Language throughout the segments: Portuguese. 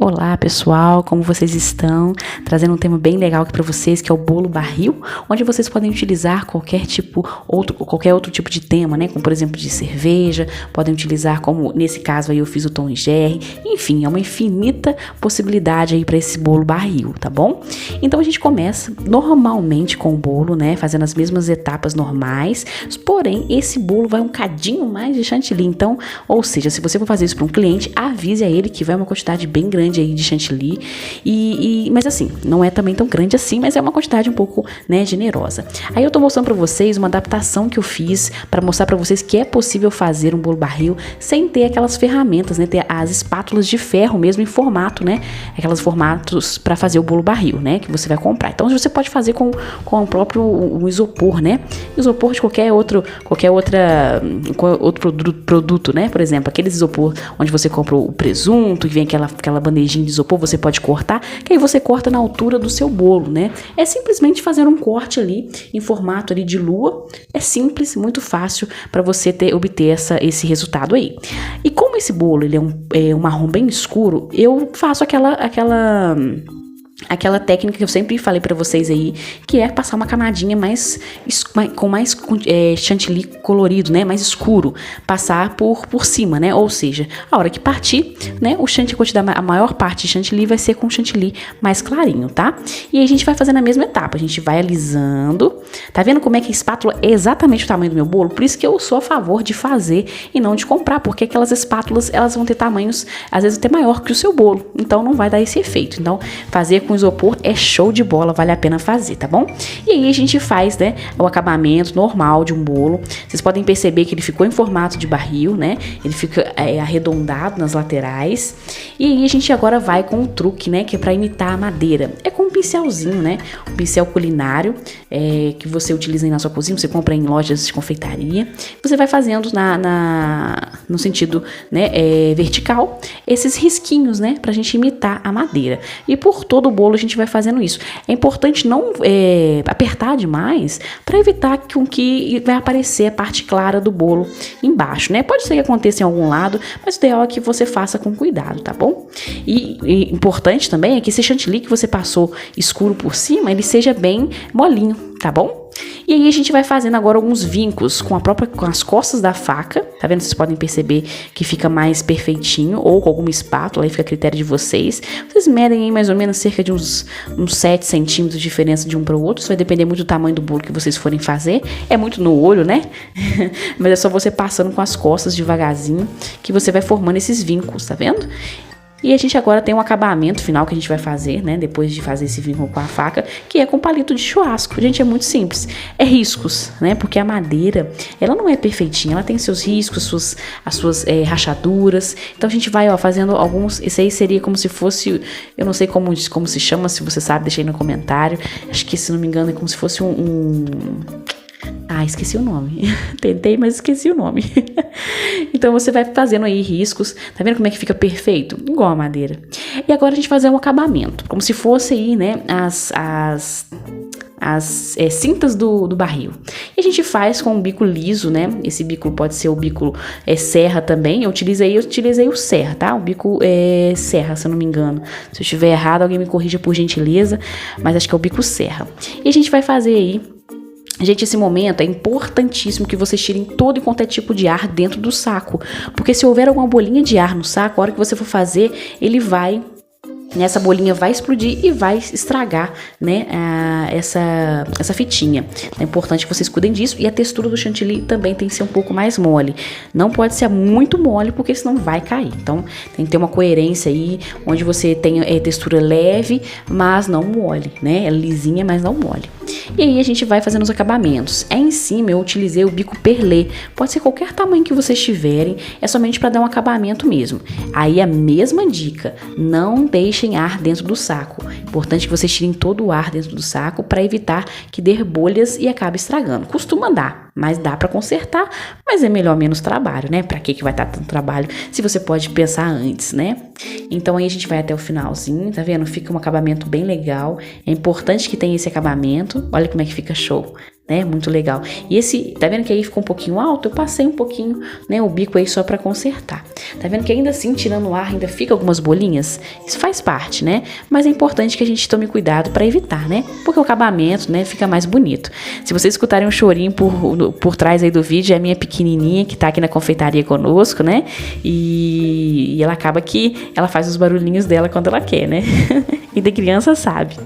Olá pessoal, como vocês estão? Trazendo um tema bem legal aqui para vocês, que é o bolo barril, onde vocês podem utilizar qualquer outro tipo de tema, né? Como por exemplo de cerveja, podem utilizar como nesse caso aí eu fiz o Tom e Jerry, enfim, é uma infinita possibilidade aí para esse bolo barril, tá bom? Então a gente começa normalmente com o bolo, né? Fazendo as mesmas etapas normais, porém esse bolo vai um cadinho mais de chantilly, então, ou seja, se você for fazer isso para um cliente, avise a ele que vai uma quantidade bem grande aí de chantilly, mas assim, não é também tão grande assim, mas é uma quantidade um pouco, né, generosa. Aí eu tô mostrando pra vocês uma adaptação que eu fiz para mostrar pra vocês que é possível fazer um bolo barril sem ter aquelas ferramentas, né, ter as espátulas de ferro mesmo em formato, né, aquelas formatos para fazer o bolo barril, né, que você vai comprar. Então você pode fazer com o próprio um isopor, né, isopor de qualquer outro produto, né, por exemplo, aquele isopor onde você compra o presunto, que vem aquela bandejinha de isopor, você pode cortar, que aí você corta na altura do seu bolo, né? É simplesmente fazer um corte ali em formato ali de lua. É simples, muito fácil para você obter esse resultado aí. E como esse bolo ele é um marrom bem escuro, eu faço aquela técnica que eu sempre falei pra vocês aí, que é passar uma camadinha com mais chantilly colorido, né, mais escuro, passar por cima, né, ou seja, a hora que partir, né, a maior parte de chantilly vai ser com chantilly mais clarinho, tá? E aí a gente vai fazendo a mesma etapa, a gente vai alisando, tá vendo como é que a espátula é exatamente o tamanho do meu bolo? Por isso que eu sou a favor de fazer e não de comprar, porque aquelas espátulas, elas vão ter tamanhos, às vezes até maior que o seu bolo, então não vai dar esse efeito. Então, fazer com isopor é show de bola, vale a pena fazer, tá bom? E aí a gente faz, né, o acabamento normal de um bolo. Vocês podem perceber que ele ficou em formato de barril, né? Ele fica arredondado nas laterais. E aí a gente agora vai com um truque, né, que é para imitar a madeira. É com um pincelzinho, né? Um pincel culinário que você utiliza aí na sua cozinha, você compra em lojas de confeitaria. Você vai fazendo no sentido, né, vertical, esses risquinhos, né, pra gente imitar a madeira. E por todo o bolo a gente vai fazendo isso. É importante não apertar demais para evitar que vai aparecer a parte clara do bolo embaixo, né? Pode ser que aconteça em algum lado, mas o ideal é que você faça com cuidado, tá bom? E importante também é que esse chantilly que você passou escuro por cima, ele seja bem molinho, tá bom? E aí a gente vai fazendo agora alguns vincos com as costas da faca, tá vendo? Vocês podem perceber que fica mais perfeitinho, ou com alguma espátula, aí fica a critério de vocês. Vocês medem aí mais ou menos cerca de uns 7 centímetros de diferença de um para o outro, isso vai depender muito do tamanho do bolo que vocês forem fazer. É muito no olho, né? Mas é só você passando com as costas devagarzinho que você vai formando esses vincos, tá vendo? E a gente agora tem um acabamento final que a gente vai fazer, né? Depois de fazer esse vínculo com a faca, que é com palito de churrasco. Gente, é muito simples. É riscos, né? Porque a madeira, ela não é perfeitinha. Ela tem seus riscos, as suas rachaduras. Então a gente vai, fazendo alguns... Esse aí seria como se fosse... Eu não sei como se chama, se você sabe, deixa aí no comentário. Acho que, se não me engano, é como se fosse esqueci o nome. Tentei, mas esqueci o nome. Então você vai fazendo aí riscos. Tá vendo como é que fica perfeito? Igual a madeira. E agora a gente vai fazer um acabamento. Como se fosse aí, né, as cintas do barril. E a gente faz com um bico liso, né? Esse bico pode ser o bico serra também. Eu utilizei o serra, tá? O bico serra, se eu não me engano. Se eu estiver errado, alguém me corrija por gentileza. Mas acho que é o bico serra. E a gente vai fazer aí. Gente, esse momento é importantíssimo que vocês tirem todo e quanto é tipo de ar dentro do saco. Porque se houver alguma bolinha de ar no saco, a hora que você for fazer, essa bolinha vai explodir e vai estragar, né, essa fitinha. É importante que vocês cuidem disso. E a textura do chantilly também tem que ser um pouco mais mole. Não pode ser muito mole, porque senão vai cair. Então tem que ter uma coerência aí, onde você tem textura leve, mas não mole, né? É lisinha, mas não mole. E aí a gente vai fazendo os acabamentos. Em cima eu utilizei o bico perlê. Pode ser qualquer tamanho que vocês tiverem, é somente para dar um acabamento mesmo. Aí a mesma dica, não deixem ar dentro do saco. Importante que vocês tirem todo o ar dentro do saco para evitar que dê bolhas e acabe estragando. Costuma dar, mas dá para consertar, mas é melhor menos trabalho, né? Para que vai dar tanto trabalho se você pode pensar antes, né? Então aí a gente vai até o finalzinho, tá vendo? Fica um acabamento bem legal. É importante que tenha esse acabamento. Olha como é que fica show. né? Muito legal. E esse, tá vendo que aí ficou um pouquinho alto? Eu passei um pouquinho, né, o bico aí só pra consertar. Tá vendo que ainda assim, tirando o ar, ainda fica algumas bolinhas? Isso faz parte, né? Mas é importante que a gente tome cuidado pra evitar, né? Porque o acabamento, né, fica mais bonito. Se vocês escutarem um chorinho por trás aí do vídeo, é a minha pequenininha que tá aqui na confeitaria conosco, né? E ela acaba que ela faz os barulhinhos dela quando ela quer, né? E da criança sabe.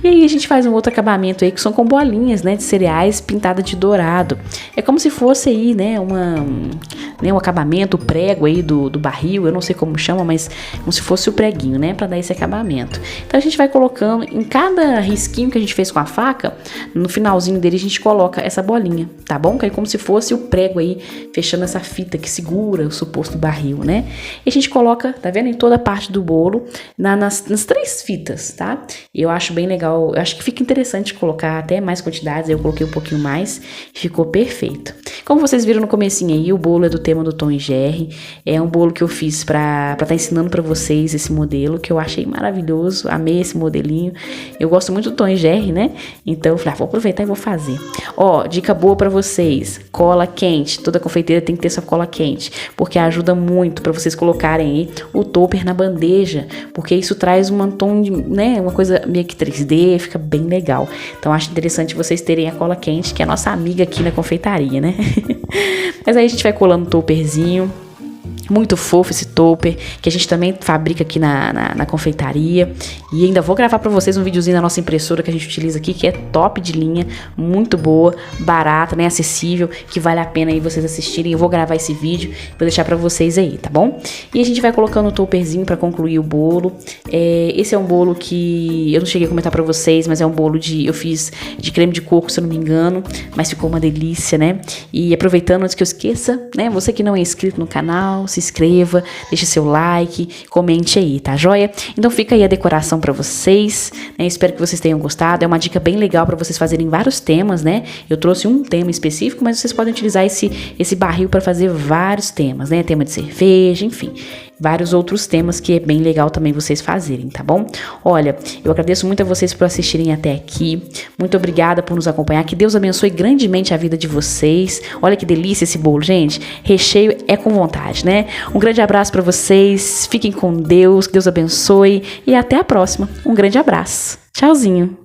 E aí a gente faz um outro acabamento aí que são com bolinhas, né, de cereais pintada de dourado. É como se fosse aí, né, um acabamento, o prego aí do barril, eu não sei como chama, mas como se fosse o preguinho, né, pra dar esse acabamento. Então a gente vai colocando em cada risquinho que a gente fez com a faca, no finalzinho dele a gente coloca essa bolinha, tá bom? Que é como se fosse o prego aí, fechando essa fita que segura o suposto barril, né? E a gente coloca, tá vendo, em toda a parte do bolo, nas 3 fitas, tá? E eu acho bem legal. Eu acho que fica interessante colocar até mais quantidades, eu coloquei um pouquinho mais e ficou perfeito. Como vocês viram no comecinho aí, o bolo é do tema do Tom e Jerry, é um bolo que eu fiz pra tá ensinando pra vocês esse modelo, que eu achei maravilhoso, amei esse modelinho, eu gosto muito do Tom e Jerry, né, então eu falei, vou aproveitar e vou fazer. Ó, dica boa pra vocês, cola quente, toda confeiteira tem que ter essa cola quente, porque ajuda muito pra vocês colocarem aí o topper na bandeja, porque isso traz um tom de, né, uma coisa meio que 3D, fica bem legal. Então acho interessante vocês terem a cola quente, que é a nossa amiga aqui na confeitaria, né? Mas aí a gente vai colando o topperzinho. Muito fofo esse topper, que a gente também fabrica aqui na confeitaria. E ainda vou gravar pra vocês um videozinho da nossa impressora que a gente utiliza aqui, que é top de linha, muito boa, barata, né, acessível, que vale a pena aí vocês assistirem. Eu vou gravar esse vídeo, vou deixar pra vocês aí, tá bom? E a gente vai colocando o topperzinho pra concluir o bolo. Esse é um bolo que eu não cheguei a comentar pra vocês, mas é um bolo eu fiz de creme de coco, se eu não me engano, mas ficou uma delícia, né? E aproveitando, antes que eu esqueça, né, você que não é inscrito no canal, se inscreva, deixe seu like, comente aí, tá joia? Então fica aí a decoração pra vocês, né? Espero que vocês tenham gostado. É uma dica bem legal pra vocês fazerem vários temas, né? Eu trouxe um tema específico, mas vocês podem utilizar esse barril pra fazer vários temas, né? Tema de cerveja, enfim, vários outros temas que é bem legal também vocês fazerem, tá bom? Olha, eu agradeço muito a vocês por assistirem até aqui. Muito obrigada por nos acompanhar. Que Deus abençoe grandemente a vida de vocês. Olha que delícia esse bolo, gente. Recheio é com vontade, né? Um grande abraço pra vocês. Fiquem com Deus. Que Deus abençoe. E até a próxima. Um grande abraço. Tchauzinho.